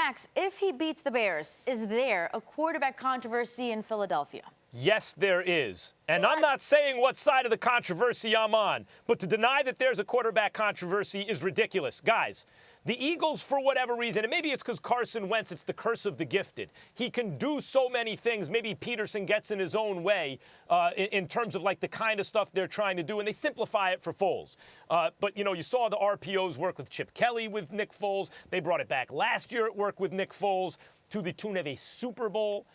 Max, if he beats the Bears, is there a quarterback controversy in Philadelphia? Yes, there is. And I'm not saying what side of the controversy I'm on, but to deny that there's a quarterback controversy is ridiculous. Guys, the Eagles, for whatever reason, and maybe it's because Carson Wentz, it's the curse of the gifted. He can do so many things. Maybe Pederson gets in his own way in terms of like the kind of stuff they're trying to do, and they simplify it for Foles. But, you know, you saw the RPOs work with Chip Kelly with Nick Foles. They brought it back last year at work with Nick Foles to the tune of a Super Bowl.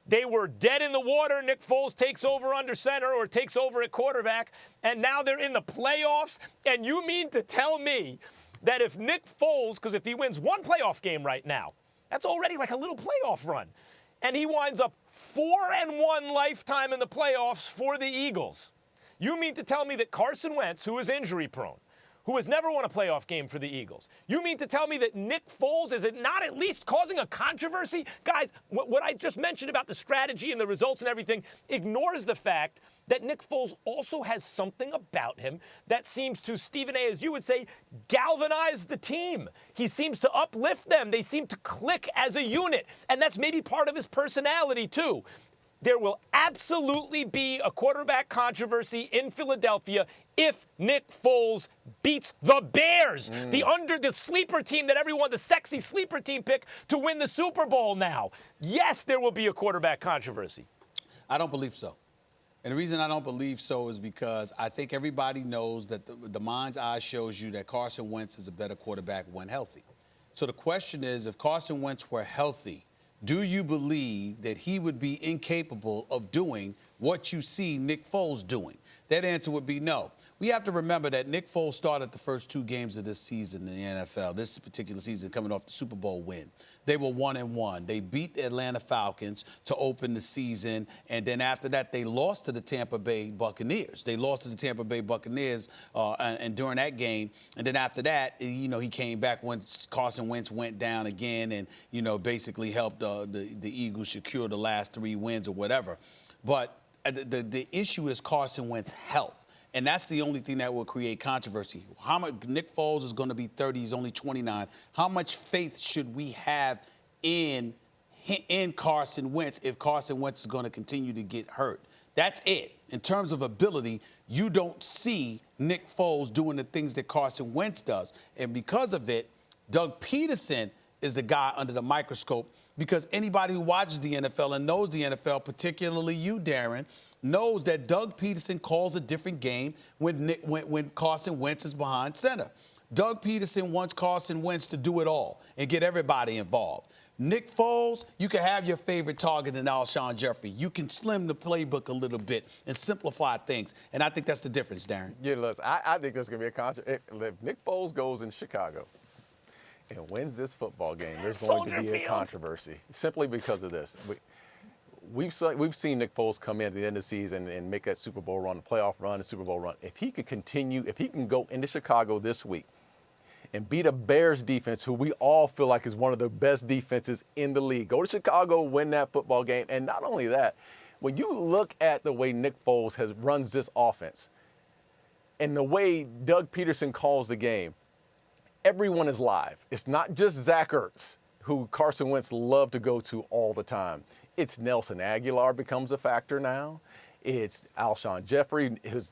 They were dead in the water. Nick Foles takes over under center or takes over at quarterback, and now they're in the playoffs. And you mean to tell me that if Nick Foles, because if he wins one playoff game right now, that's already like a little playoff run, and he winds up 4-1 lifetime in the playoffs for the Eagles, you mean to tell me that Carson Wentz, who is injury prone, who has never won a playoff game for the Eagles, you mean to tell me that Nick Foles is not at least causing a controversy? Guys, what I just mentioned about the strategy and the results and everything ignores the fact that Nick Foles also has something about him that seems to, Stephen A., as you would say, galvanize the team. He seems to uplift them. They seem to click as a unit, and that's maybe part of his personality, too. There will absolutely be a quarterback controversy in Philadelphia if Nick Foles beats the Bears, the sleeper team that everyone, the sexy sleeper team pick to win the Super Bowl now. Yes, there will be a quarterback controversy. I don't believe so. And the reason I don't believe so is because I think everybody knows that the mind's eye shows you that Carson Wentz is a better quarterback when healthy. So the question is, if Carson Wentz were healthy, do you believe that he would be incapable of doing what you see Nick Foles doing? That answer would be no. We have to remember that Nick Foles started the first 2 games of this season in the NFL, this particular season coming off the Super Bowl win. They were 1-1. They beat the Atlanta Falcons to open the season, and then after that, they lost to the Tampa Bay Buccaneers. They lost to the Tampa Bay Buccaneers and during that game, and then after that, you know, he came back when Carson Wentz went down again and, you know, basically helped the Eagles secure the last 3 wins or whatever. But the issue is Carson Wentz's health. And that's the only thing that will create controversy. How much Nick Foles is going to be 30, he's only 29. How much faith should we have in Carson Wentz if Carson Wentz is going to continue to get hurt? That's it. In terms of ability, you don't see Nick Foles doing the things that Carson Wentz does. And because of it, Doug Pederson is the guy under the microscope, because anybody who watches the NFL and knows the NFL, particularly you, Darren, knows that Doug Pederson calls a different game when Carson Wentz is behind center. Doug Pederson wants Carson Wentz to do it all and get everybody involved. Nick Foles, you can have your favorite target in Alshon Jeffrey. You can slim the playbook a little bit and simplify things. And I think that's the difference, Darren. Yeah, listen, I think there's going to be a controversy. If Nick Foles goes in Chicago and wins this football game, there's going to be a controversy simply because of this. We've seen Nick Foles come in at the end of the season and make that Super Bowl run, the playoff run, the Super Bowl run. If he could continue, if he can go into Chicago this week and beat a Bears defense who we all feel like is one of the best defenses in the league, go to Chicago, win that football game. And not only that, when you look at the way Nick Foles runs this offense and the way Doug Pederson calls the game, everyone is live. It's not just Zach Ertz, who Carson Wentz loved to go to all the time. It's Nelson Aguilar becomes a factor now. It's Alshon Jeffrey, whose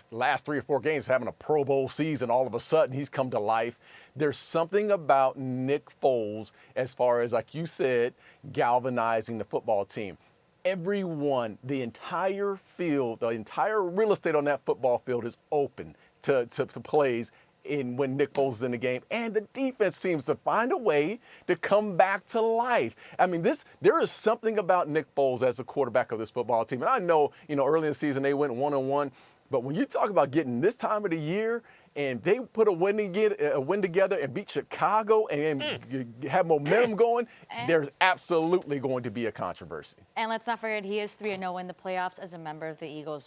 last 3 or 4 games having a Pro Bowl season. All of a sudden, he's come to life. There's something about Nick Foles, as far as, like you said, galvanizing the football team. Everyone, the entire field, the entire real estate on that football field is open to plays when Nick Foles is in the game, and the defense seems to find a way to come back to life. I mean, there is something about Nick Foles as the quarterback of this football team. And I know, early in the season they went 1-1, but when you talk about getting this time of the year and they put a win together and beat Chicago and have momentum going, there's absolutely going to be a controversy. And let's not forget, he is 3-0 in the playoffs as a member of the Eagles.